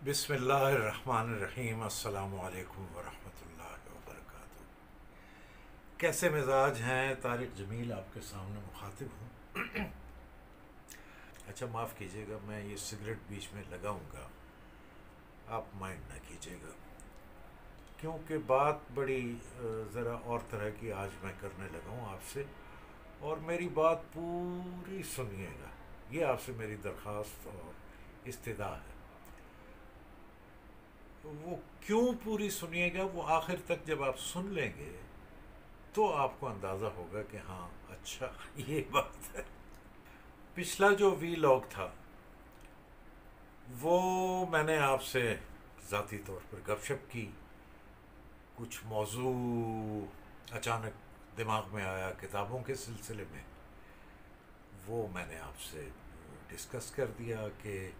بسم اللہ الرحمن الرحیم، السلام علیکم ورحمۃ اللہ وبرکاتہ۔ کیسے مزاج ہیں؟ طارق جمیل آپ کے سامنے مخاطب ہوں۔ اچھا معاف کیجیے گا، میں یہ سگریٹ بیچ میں لگاؤں گا، آپ مائنڈ نہ کیجیے گا، کیونکہ بات بڑی ذرا اور طرح کی آج میں کرنے لگا ہوں آپ سے، اور میری بات پوری سنیے گا، یہ آپ سے میری درخواست اور استدعا ہے۔ وہ کیوں پوری سنیے گا، وہ آخر تک جب آپ سن لیں گے تو آپ کو اندازہ ہوگا کہ ہاں اچھا یہ بات ہے۔ پچھلا جو وی لاگ تھا وہ میں نے آپ سے ذاتی طور پر گپ شپ کی، کچھ موضوع اچانک دماغ میں آیا کتابوں کے سلسلے میں، وہ میں نے آپ سے ڈسکس کر دیا کہ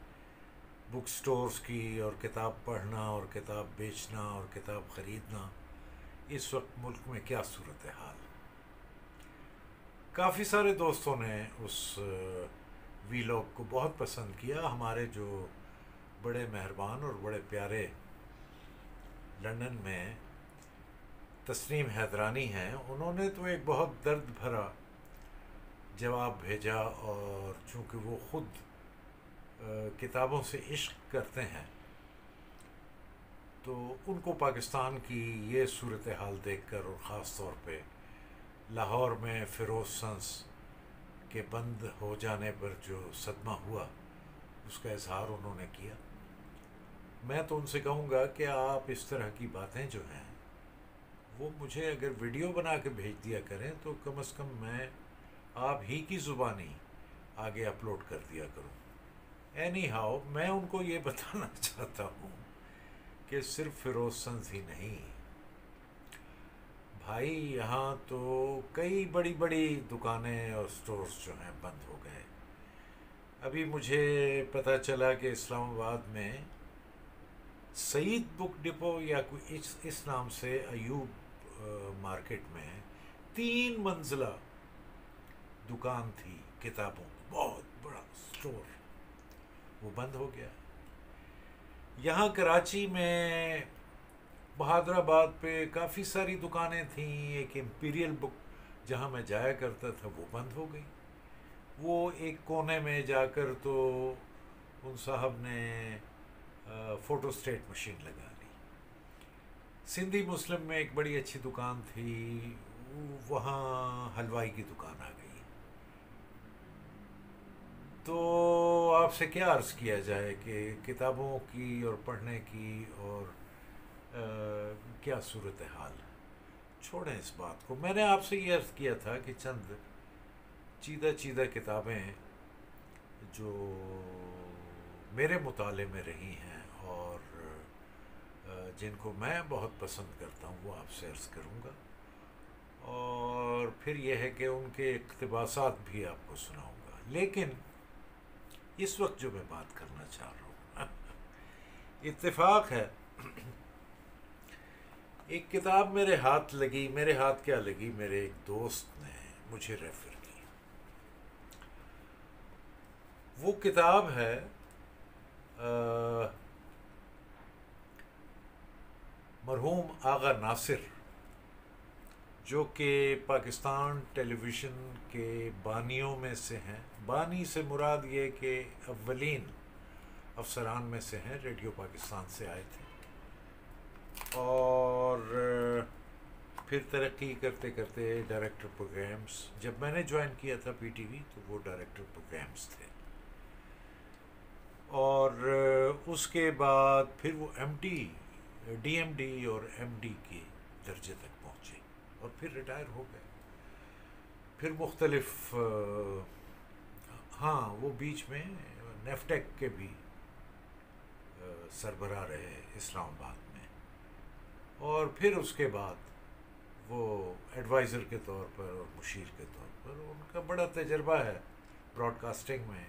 بک سٹورز کی اور کتاب پڑھنا اور کتاب بیچنا اور کتاب خریدنا اس وقت ملک میں کیا صورتحال۔ کافی سارے دوستوں نے اس وی لاگ کو بہت پسند کیا۔ ہمارے جو بڑے مہربان اور بڑے پیارے لندن میں تسنیم حیدرانی ہیں، انہوں نے تو ایک بہت درد بھرا جواب بھیجا، اور چونکہ وہ خود کتابوں سے عشق کرتے ہیں تو ان کو پاکستان کی یہ صورتحال دیکھ کر، اور خاص طور پہ لاہور میں فیروز سنس کے بند ہو جانے پر جو صدمہ ہوا، اس کا اظہار انہوں نے کیا۔ میں تو ان سے کہوں گا کہ آپ اس طرح کی باتیں جو ہیں وہ مجھے اگر ویڈیو بنا کے بھیج دیا کریں تو کم از کم میں آپ ہی کی زبانی آگے اپلوڈ کر دیا کروں۔ اینی ہاؤ، میں ان کو یہ بتانا چاہتا ہوں کہ صرف فیروز سنز ہی نہیں بھائی، یہاں تو کئی بڑی بڑی دکانیں اور سٹورز جو ہیں بند ہو گئے۔ ابھی مجھے پتہ چلا کہ اسلام آباد میں سعید بک ڈپو یا کوئی اس نام سے ایوب مارکیٹ میں 3 منزلہ دکان تھی کتابوں کی، بہت بڑا سٹور، وہ بند ہو گیا۔ یہاں کراچی میں بہادر آباد پہ کافی ساری دکانیں تھیں، ایک امپیریل بک جہاں میں جایا کرتا تھا وہ بند ہو گئی۔ وہ ایک کونے میں جا کر تو ان صاحب نے فوٹو اسٹیٹ مشین لگا لی۔ سندھی مسلم میں ایک بڑی اچھی دکان تھی، وہاں حلوائی کی دکان آ گئی۔ تو آپ سے کیا عرض کیا جائے کہ کتابوں کی اور پڑھنے کی اور کیا صورتحال ہے۔ چھوڑیں اس بات کو، میں نے آپ سے یہ عرض کیا تھا کہ چند چیدہ چیدہ کتابیں جو میرے مطالعے میں رہی ہیں اور جن کو میں بہت پسند کرتا ہوں وہ آپ سے عرض کروں گا، اور پھر یہ ہے کہ ان کے اقتباسات بھی آپ کو سناؤں گا۔ لیکن اس وقت جو میں بات کرنا چاہ رہا ہوں اتفاق ہے، ایک کتاب میرے ہاتھ لگی، میرے ہاتھ کیا لگی، میرے ایک دوست نے مجھے ریفر کی۔ وہ کتاب ہے مرحوم آغا ناصر، جو کہ پاکستان ٹیلی ویژن کے بانیوں میں سے ہیں۔ بانی سے مراد یہ کہ اولین افسران میں سے ہیں، ریڈیو پاکستان سے آئے تھے، اور پھر ترقی کرتے کرتے ڈائریکٹر پروگرامز، جب میں نے جوائن کیا تھا پی ٹی وی تو وہ ڈائریکٹر پروگرامز تھے، اور اس کے بعد پھر وہ ڈی ایم ڈی اور ایم ڈی کے درجے تک پہنچے، اور پھر ریٹائر ہو گئے۔ پھر مختلف ہاں وہ بیچ میں نیفٹیک کے بھی سربراہ رہے اسلام آباد میں، اور پھر اس کے بعد وہ ایڈوائزر کے طور پر اور مشیر کے طور پر ان کا بڑا تجربہ ہے براڈ کاسٹنگ میں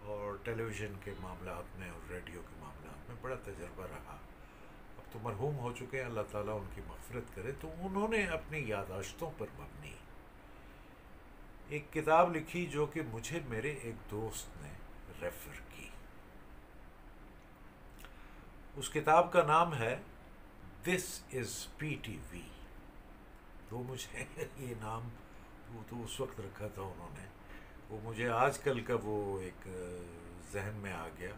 اور ٹیلی ویژن کے معاملات میں اور ریڈیو کے معاملات میں بڑا تجربہ رہا۔ اب تو مرحوم ہو چکے ہیں، اللہ تعالیٰ ان کی مغفرت کرے۔ تو انہوں نے اپنی یادداشتوں پر مبنی ایک کتاب لکھی جو کہ مجھے میرے ایک دوست نے ریفر کی۔ اس کتاب کا نام ہے دس از پی ٹی وی. تو مجھے یہ نام وہ تو اس وقت رکھا تھا انہوں نے، وہ مجھے آج کل کا وہ ایک ذہن میں آ گیا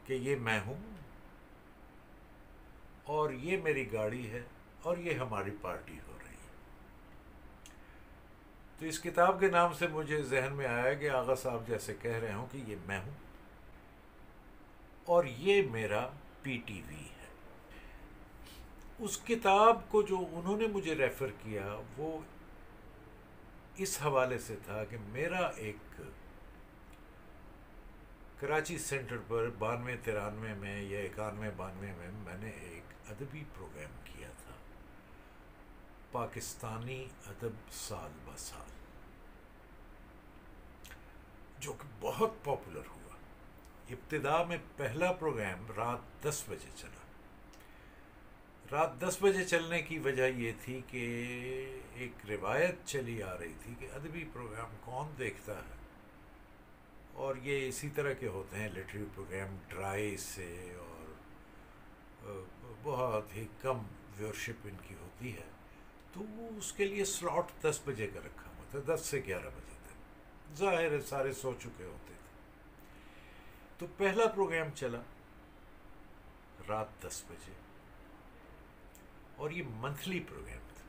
کہ یہ میں ہوں اور یہ میری گاڑی ہے اور یہ ہماری پارٹی ہو رہی ہے. تو اس کتاب کے نام سے مجھے ذہن میں آیا کہ آغا صاحب جیسے کہہ رہے ہوں کہ یہ میں ہوں اور یہ میرا پی ٹی وی ہے. اس کتاب کو جو انہوں نے مجھے ریفر کیا وہ اس حوالے سے تھا کہ میرا ایک کراچی سینٹر پر 92-93 میں یا 91-92 میں نے ایک ادبی پروگرام کیا تھا، پاکستانی ادب سال بہ سال، جو کہ بہت پاپولر ہوا. ابتدا میں پہلا پروگرام رات 10 بجے چلا. رات 10 بجے چلنے کی وجہ یہ تھی کہ ایک روایت چلی آ رہی تھی کہ ادبی پروگرام کون دیکھتا ہے، اور یہ اسی طرح کے ہوتے ہیں لٹریری پروگرام ڈرائی سے، اور بہت ہی کم ویورشپ ان کی ہوتی ہے. تو وہ اس کے لیے سلاٹ 10 بجے کا رکھا ہوا تھا، 10 سے 11 بجے تک. ظاہر ہے سارے سو چکے ہوتے تھے. تو پہلا پروگرام چلا رات 10 بجے، اور یہ منتھلی پروگرام تھا.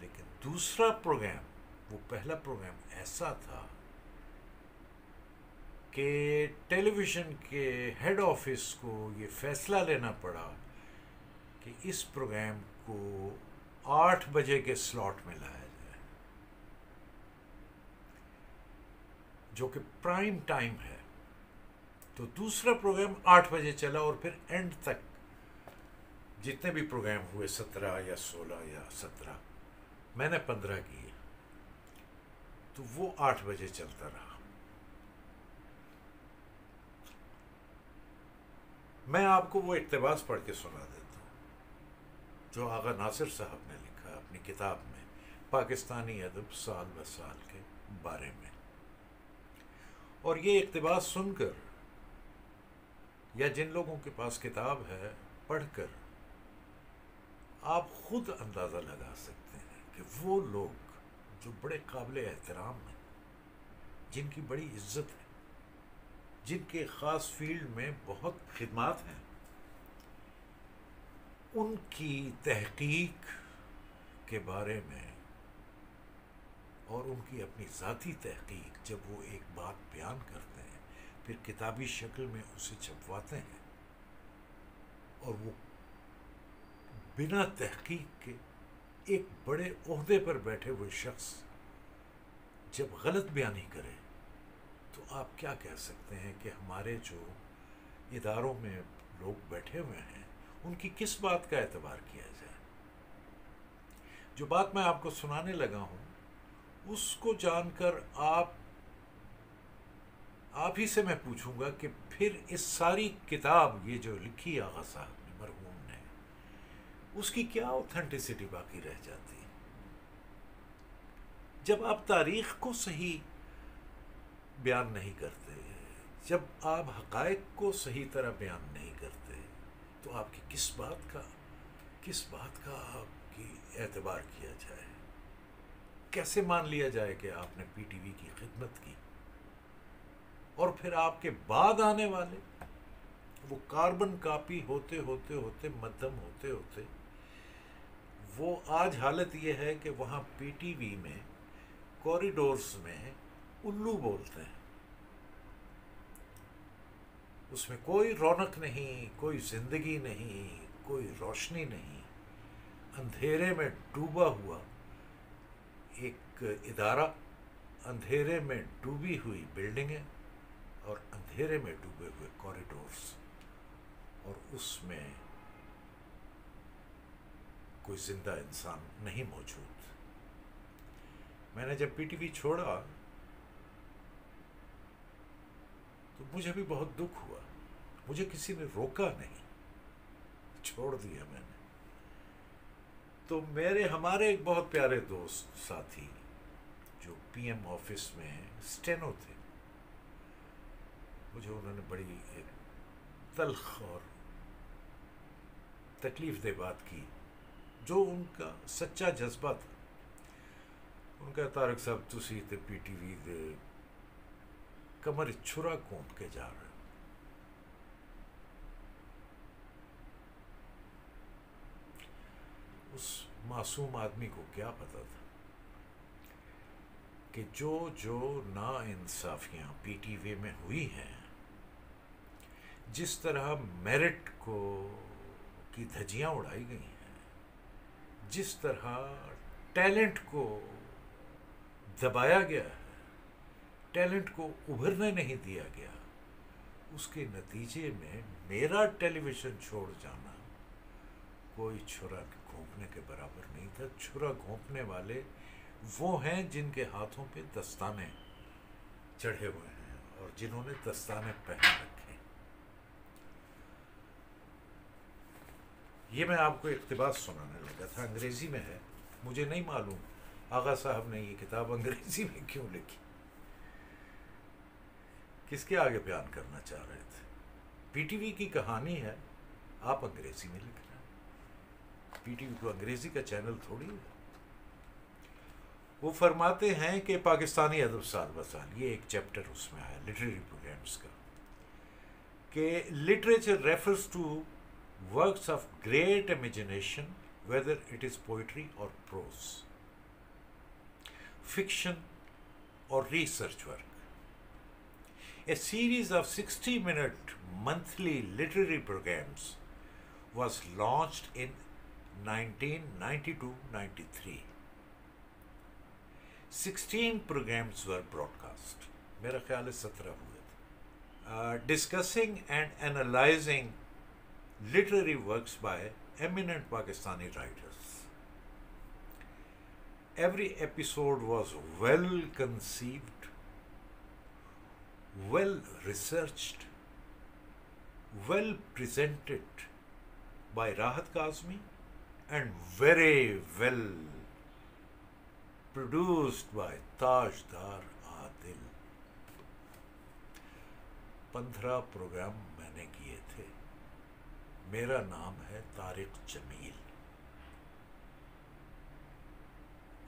لیکن دوسرا پروگرام، وہ پہلا پروگرام ایسا تھا کہ ٹیلی ویژن کے ہیڈ آفس کو یہ فیصلہ لینا پڑا کہ اس پروگرام کو 8 بجے کے سلاٹ میں لایا جائے، جو کہ پرائم ٹائم ہے. تو دوسرا پروگرام 8 بجے چلا، اور پھر اینڈ تک جتنے بھی پروگرام ہوئے 17 یا 16 یا 17، میں نے 15 کیے، تو وہ 8 بجے چلتا رہا. میں آپ کو وہ اقتباس پڑھ کے سنا دیتا ہوں جو آغا ناصر صاحب نے لکھا اپنی کتاب میں پاکستانی ادب سال بہ سال کے بارے میں. اور یہ اقتباس سن کر، یا جن لوگوں کے پاس کتاب ہے پڑھ کر، آپ خود اندازہ لگا سکتے ہیں کہ وہ لوگ جو بڑے قابل احترام ہیں، جن کی بڑی عزت ہے، جن کے خاص فیلڈ میں بہت خدمات ہیں، ان کی تحقیق کے بارے میں اور ان کی اپنی ذاتی تحقیق جب وہ ایک بات بیان کرتے ہیں، پھر کتابی شکل میں اسے چھپواتے ہیں، اور وہ بنا تحقیق کے ایک بڑے عہدے پر بیٹھے ہوئے شخص جب غلط بیانی کرے، تو آپ کیا کہہ سکتے ہیں کہ ہمارے جو اداروں میں لوگ بیٹھے ہوئے ہیں ان کی کس بات کا اعتبار کیا جائے. جو بات میں آپ کو سنانے لگا ہوں اس کو جان کر آپ ہی سے میں پوچھوں گا کہ پھر اس ساری کتاب یہ جو لکھی آغا صاحب نے، مرحوم نے، اس کی کیا اوتھینٹسٹی باقی رہ جاتی ہے؟ جب آپ تاریخ کو صحیح بیان نہیں کرتے، جب آپ حقائق کو صحیح طرح بیان نہیں کرتے، تو آپ کی کس بات کا آپ کی اعتبار کیا جائے؟ کیسے مان لیا جائے کہ آپ نے پی ٹی وی کی خدمت کی؟ اور پھر آپ کے بعد آنے والے وہ کاربن کاپی ہوتے ہوتے مدھم ہوتے وہ آج حالت یہ ہے کہ وہاں پی ٹی وی میں کوریڈورز میں الو بولتے ہیں. اس میں کوئی رونق نہیں، کوئی زندگی نہیں، کوئی روشنی نہیں. اندھیرے میں ڈوبا ہوا ایک ادارہ، اندھیرے میں ڈوبی ہوئی بلڈنگیں، اور اندھیرے میں ڈوبے ہوئے کوریڈورز، اور اس میں کوئی زندہ انسان نہیں موجود. میں نے جب پی ٹی وی چھوڑا تو مجھے بھی بہت دکھ ہوا. مجھے کسی نے روکا نہیں، چھوڑ دیا میں نے. تو ہمارے ایک بہت پیارے دوست ساتھی جو پی ایم آفس میں اسٹینو تھے، مجھے انہوں نے بڑی ایک تلخ اور تکلیف دہ بات کی جو ان کا سچا جذبہ تھا. ان کا طارق صاحب تسی تے پی ٹی وی دے کمر چھرا کونپ کے جا رہے. اس معصوم آدمی کو کیا پتا تھا کہ جو نا انصافیاں پی ٹی وی میں ہوئی ہیں، جس طرح میرٹ کو کی دھجیاں اڑائی گئی ہیں، جس طرح ٹیلنٹ کو دبایا گیا ہے، ٹیلنٹ کو ابھرنے نہیں دیا گیا، اس کے نتیجے میں میرا ٹیلی ویژن چھوڑ جانا کوئی چھرا گھونپنے کے برابر نہیں تھا. چھرا گھونپنے والے وہ ہیں جن کے ہاتھوں پہ دستانے چڑھے ہوئے ہیں اور جنہوں نے دستانے پہن رکھے. یہ میں آپ کو اقتباس سنانے لگا تھا، انگریزی میں ہے، مجھے نہیں معلوم آغا صاحب نے یہ کتاب انگریزی میں کیوں لکھی، کس کے آگے بیان کرنا چاہ رہے تھے. پی ٹی وی کی کہانی ہے، آپ انگریزی میں لکھ رہے ہیں. پی ٹی وی کو انگریزی کا چینل تھوڑی ہے. وہ فرماتے ہیں کہ پاکستانی ادب سال بسال، یہ ایک چیپٹر اس میں آیا لٹریری پروگرامز کا، کہ literature refers to works of great imagination whether it is poetry or prose, fiction or research work. A series of 60-minute monthly literary programs was launched in 1992-93. 16 programs were broadcast. میرا خیال ہے 17 ہوئے تھے. Discussing and analyzing literary works by eminent Pakistani writers. Every episode was well conceived, well researched, well presented by Rahat Kazmi, and very well produced by Tajdar Adil. 15 programme میں نے کیے تھے. میرا نام ہے طارق جمیل،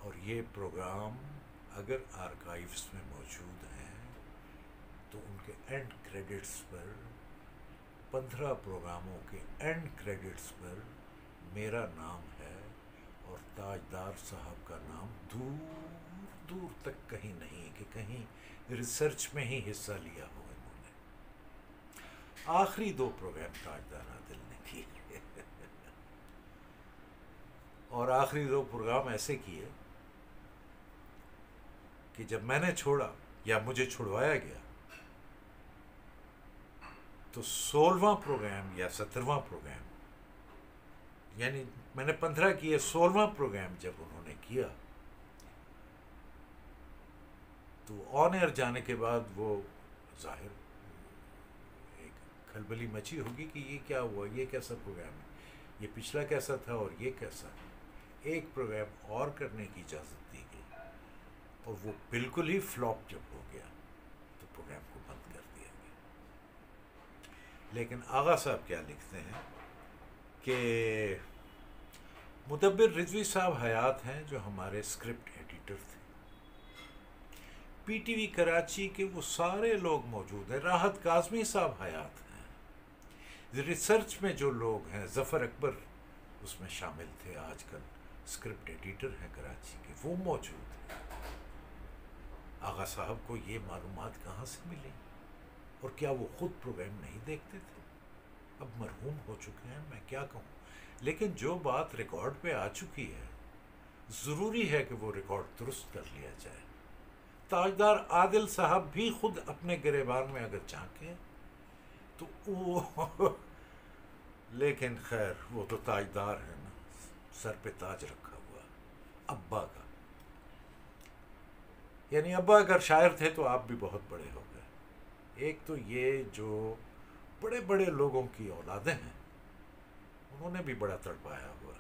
اور یہ پروگرام اگر آرکائیوز میں موجود ہیں تو ان کے اینڈ کریڈٹس پر 15 پروگراموں کے اینڈ کریڈٹس پر میرا نام ہے، اور تاجدار صاحب کا نام دور دور تک کہیں نہیں کہ کہیں ریسرچ میں ہی حصہ لیا ہو انہوں نے. آخری 2 پروگرام تاجدار عادل نے کیے اور آخری 2 پروگرام ایسے کیے کہ جب میں نے چھوڑا یا مجھے چھڑوایا گیا تو 16واں پروگرام یا 17واں پروگرام، یعنی میں نے 15 کیے، 16واں پروگرام جب انہوں نے کیا تو آن ایئر جانے کے بعد وہ ظاہر ایک کھلبلی مچی ہوگی کہ یہ کیا ہوا، یہ کیسا پروگرام ہے، یہ پچھلا کیسا تھا اور یہ کیسا ہے. ایک پروگرام اور کرنے کی اجازت دی گئی اور وہ بالکل ہی فلاپ جب ہو گیا تو پروگرام کو بند کر دیا گیا. لیکن آغا صاحب کیا لکھتے ہیں کہ مدبر رضوی صاحب حیات ہیں جو ہمارے اسکرپٹ ایڈیٹر تھے. پی ٹی وی کراچی کے وہ سارے لوگ موجود ہیں. راحت کاظمی صاحب حیات ہیں. ریسرچ میں جو لوگ ہیں، ظفر اکبر اس میں شامل تھے، آج کل اسکرپٹ ایڈیٹر ہیں کراچی کے، وہ موجود ہیں. آغا صاحب کو یہ معلومات کہاں سے ملی؟ اور کیا وہ خود پروگرام نہیں دیکھتے تھے؟ اب مرحوم ہو چکے ہیں، میں کیا کہوں. لیکن جو بات ریکارڈ پہ آ چکی ہے ضروری ہے کہ وہ ریکارڈ درست کر لیا جائے. تاجدار عادل صاحب بھی خود اپنے گریبان میں اگر جھانکیں تو وہ لیکن خیر وہ تو تاجدار ہے نا، سر پہ تاج رکھا ہوا ابا کا. یعنی ابا اگر شاعر تھے تو آپ بھی بہت بڑے ہو گئے. ایک تو یہ جو بڑے بڑے لوگوں کی اولادیں ہیں انہوں نے بھی بڑا تڑپایا ہوا،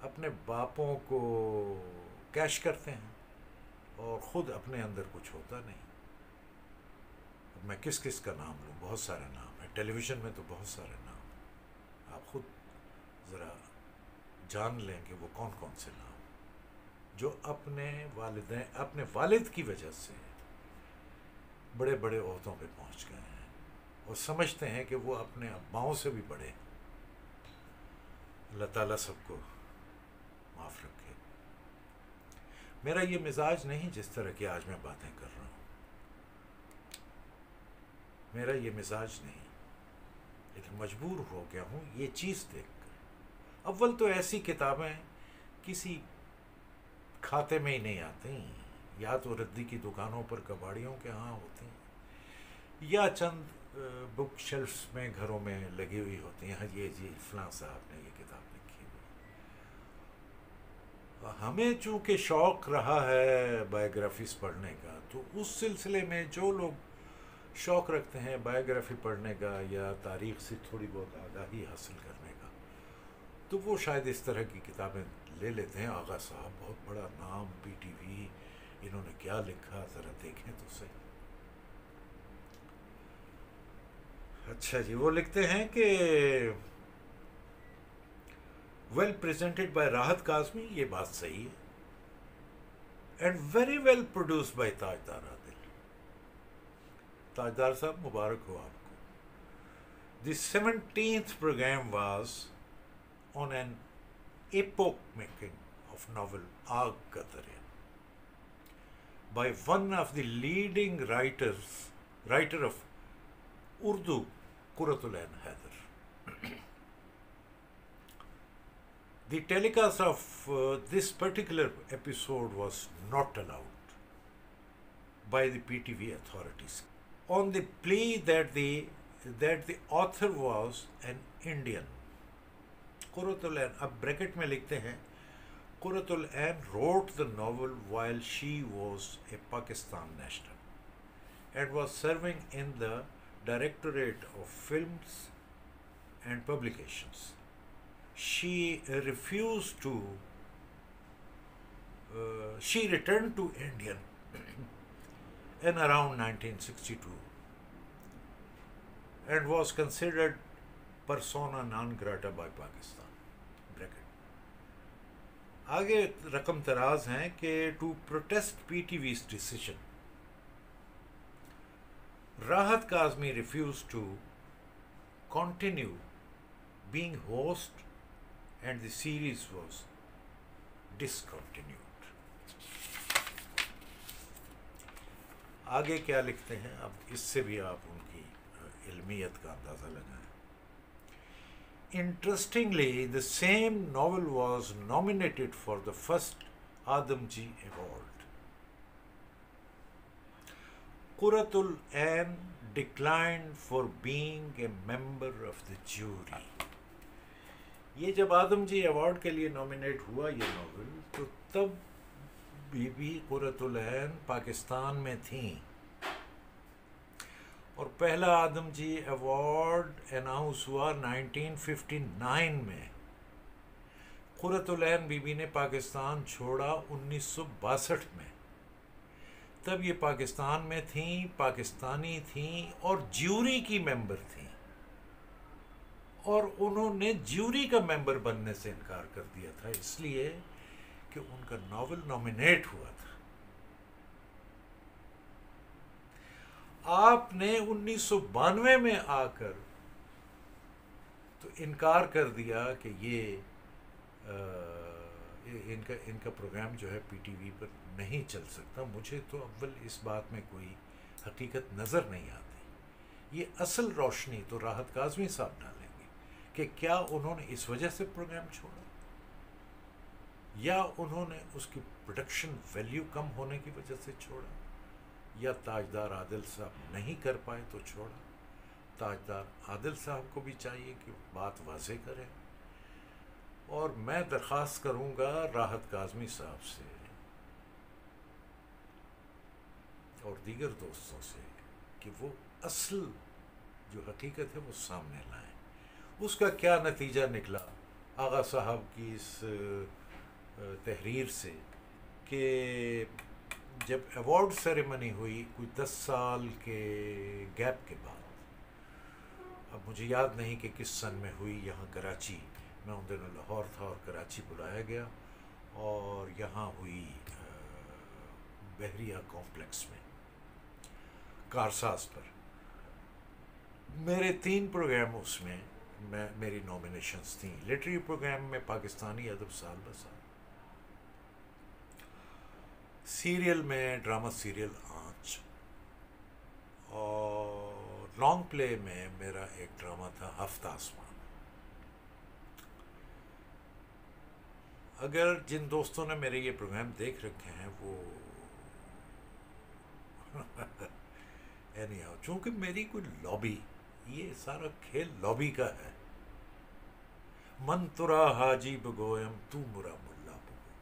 اپنے باپوں کو کیش کرتے ہیں اور خود اپنے اندر کچھ ہوتا نہیں. اب میں کس کس کا نام لوں، بہت سارے نام ہیں. ٹیلی ویژن میں تو بہت سارے نام، آپ خود ذرا جان لیں کہ وہ کون کون سے نام جو اپنے والد کی وجہ سے بڑے بڑے عہدوں پہ پہنچ گئے ہیں اور سمجھتے ہیں کہ وہ اپنے اباؤں سے بھی بڑے ہیں۔ اللہ تعالیٰ سب کو معاف رکھے۔ میرا یہ مزاج نہیں جس طرح کی آج میں باتیں کر رہا ہوں، میرا یہ مزاج نہیں، لیکن مجبور ہو گیا ہوں یہ چیز دیکھ کر۔ اول تو ایسی کتابیں کسی کھاتے میں ہی نہیں آتی، یا تو ردی کی دکانوں پر کباڑیوں کے ہاں ہوتی ہیں، یا چند بک شیلفس میں گھروں میں لگی ہوئی ہوتی ہیں، یہ جی فلاں صاحب نے یہ کتاب لکھی ہوئی۔ ہمیں چونکہ شوق رہا ہے بایوگرافیز پڑھنے کا، تو اس سلسلے میں جو لوگ شوق رکھتے ہیں بایوگرافی پڑھنے کا یا تاریخ سے تھوڑی بہت آگاہی حاصل کرنے کا، تو وہ شاید اس طرح کی کتابیں لے لیتے ہیں۔ آغا صاحب بہت بڑا نام، پی ٹی وی، انہوں نے کیا لکھا ذرا دیکھیں تو صحیح۔ اچھا جی، وہ لکھتے ہیں کہ well presented by Rahat Kazmi, یہ بات صحیح ہے، and very well produced by Tajdar Adil. تاجدار صاحب مبارک ہو آپ کو۔ دی 17th program was on an epoch making of novel آگ کا دریا by one of the leading writer of Urdu, قرۃ العین Haider. The telecast of this particular episode was not allowed by the PTV authorities on the plea that the author was an Indian. قرۃ العین، اب bracket میں لکھتے ہیں قرۃ العین wrote the novel while she was a Pakistan national and was serving in the Directorate of Films and Publications. She returned to India in around 1962 and was considered persona non grata by Pakistan. Bracket. آگے رقم تراز ہیں کہ to protest PTV's decision, Rahat Kazmi refused to continue being host and the series was discontinued. آگے کیا لکھتے ہیں، اب اس سے بھی آپ ان کی علمیت کا اندازہ لگائیں۔ Interestingly, the same novel was nominated for the first Adamji Award. Qurrat al-Ain declined for being a member of the jury. یہ جب آدم جی ایوارڈ کے لیے نامینیٹ ہوا یہ ناول، تو تب بی بی قرۃ العین پاکستان میں تھیں، اور پہلا آدم جی ایوارڈ اناؤنس ہوا 1959 میں۔ قرۃ العین بی بی نے پاکستان چھوڑا 1962 میں، تب یہ پاکستان میں تھیں، پاکستانی تھیں اور جیوری کی ممبر تھیں، اور انہوں نے جیوری کا ممبر بننے سے انکار کر دیا تھا، اس لیے کہ ان کا ناول نامینیٹ ہوا تھا۔ آپ نے 1992 میں آ کر تو انکار کر دیا کہ یہ ان کا پروگرام جو ہے پی ٹی وی پر نہیں چل سکتا۔ مجھے تو اول اس بات میں کوئی حقیقت نظر نہیں آتی۔ یہ اصل روشنی تو راحت کاظمی صاحب ڈالیں گے کہ کیا انہوں نے اس وجہ سے پروگرام چھوڑا، یا انہوں نے اس کی پروڈکشن ویلیو کم ہونے کی وجہ سے چھوڑا، یا تاجدار عادل صاحب نہیں کر پائے تو چھوڑا۔ تاجدار عادل صاحب کو بھی چاہیے کہ بات واضح کریں، اور میں درخواست کروں گا راحت کاظمی صاحب سے اور دیگر دوستوں سے کہ وہ اصل جو حقیقت ہے وہ سامنے لائیں۔ اس کا کیا نتیجہ نکلا آغا صاحب کی اس تحریر سے کہ جب ایوارڈ سیریمنی ہوئی کوئی 10 سال کے گیپ کے بعد، مجھے یاد نہیں کہ کس سن میں ہوئی یہاں کراچی. میں ان دنوں لاہور تھا اور کراچی بلایا گیا اور یہاں ہوئی بحریہ کمپلیکس میں کارساز پر. میرے 3 پروگرام اس میں میری نامینیشنز تھیں. لٹری پروگرام میں پاکستانی ادب سال بسال، سیریل میں ڈرامہ سیریل آنچ، اور لانگ پلے میں میرا ایک ڈرامہ تھا ہفتہ آسمان. اگر جن دوستوں نے میرے یہ پروگرام دیکھ رکھے ہیں وہ نہیں، چونکہ میری کوئی لابی، یہ سارا کھیل لابی کا ہے. من ترا حاجی بگویم تو مرا ملا بگو.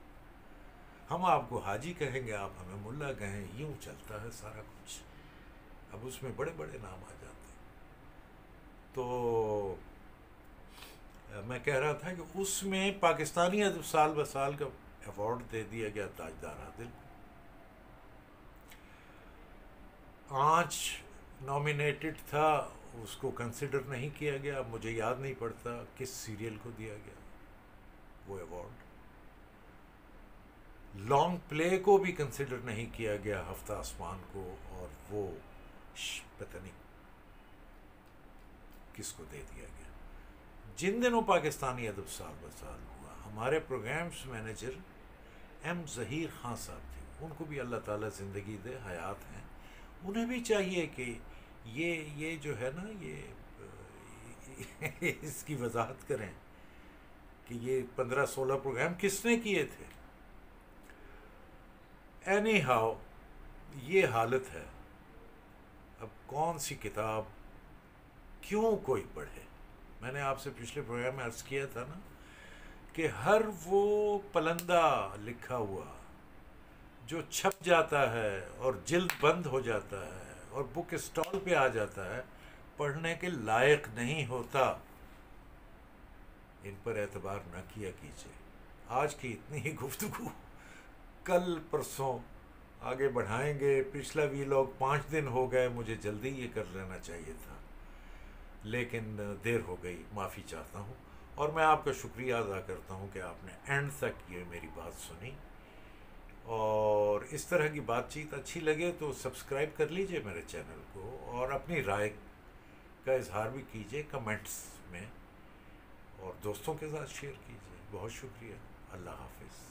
ہم آپ کو حاجی کہیں گے، آپ ہمیں ملا کہیں، یوں چلتا ہے سارا کچھ. اب اس میں بڑے بڑے نام آ جاتے ہیں. تو میں کہہ رہا تھا کہ اس میں پاکستانی ادب سال بسال کا ایوارڈ دے دیا گیا تاجدار عادل کو. آنچ نامینیٹڈ تھا، اس کو کنسیڈر نہیں کیا گیا. مجھے یاد نہیں پڑتا کس سیریل کو دیا گیا وہ ایوارڈ. لانگ پلے کو بھی کنسیڈر نہیں کیا گیا، ہفتہ آسمان کو، اور وہ پتہ نہیں کس کو دے دیا گیا. جن دنوں پاکستانی ادب سال بسال ہوا، ہمارے programs manager M Zaheer Khan صاحب تھے. ان کو بھی اللہ تعالیٰ زندگی دے، حیات ہیں. انہیں بھی چاہیے کہ یہ جو ہے نا، یہ اس کی وضاحت کریں کہ یہ 15-16 پروگرام کس نے کیے تھے. اینی ہاؤ یہ حالت ہے. اب کون سی کتاب کیوں کوئی پڑھے؟ میں نے آپ سے پچھلے پروگرام میں عرض کیا تھا نا کہ ہر وہ پلندہ لکھا ہوا جو چھپ جاتا ہے اور جلد بند ہو جاتا ہے اور بک اسٹال پہ آ جاتا ہے، پڑھنے کے لائق نہیں ہوتا. ان پر اعتبار نہ کیا کیجیے. آج کی اتنی ہی گفتگو، کل پرسوں آگے بڑھائیں گے. پچھلا ویلاگ 5 دن ہو گئے، مجھے جلدی یہ کر لینا چاہیے تھا، لیکن دیر ہو گئی. معافی چاہتا ہوں، اور میں آپ کا شکریہ ادا کرتا ہوں کہ آپ نے اینڈ تک یہ میری بات سنی. اور اس طرح کی بات چیت اچھی لگے تو سبسکرائب کر لیجئے میرے چینل کو، اور اپنی رائے کا اظہار بھی کیجئے کمنٹس میں، اور دوستوں کے ساتھ شیئر کیجئے. بہت شکریہ. اللہ حافظ.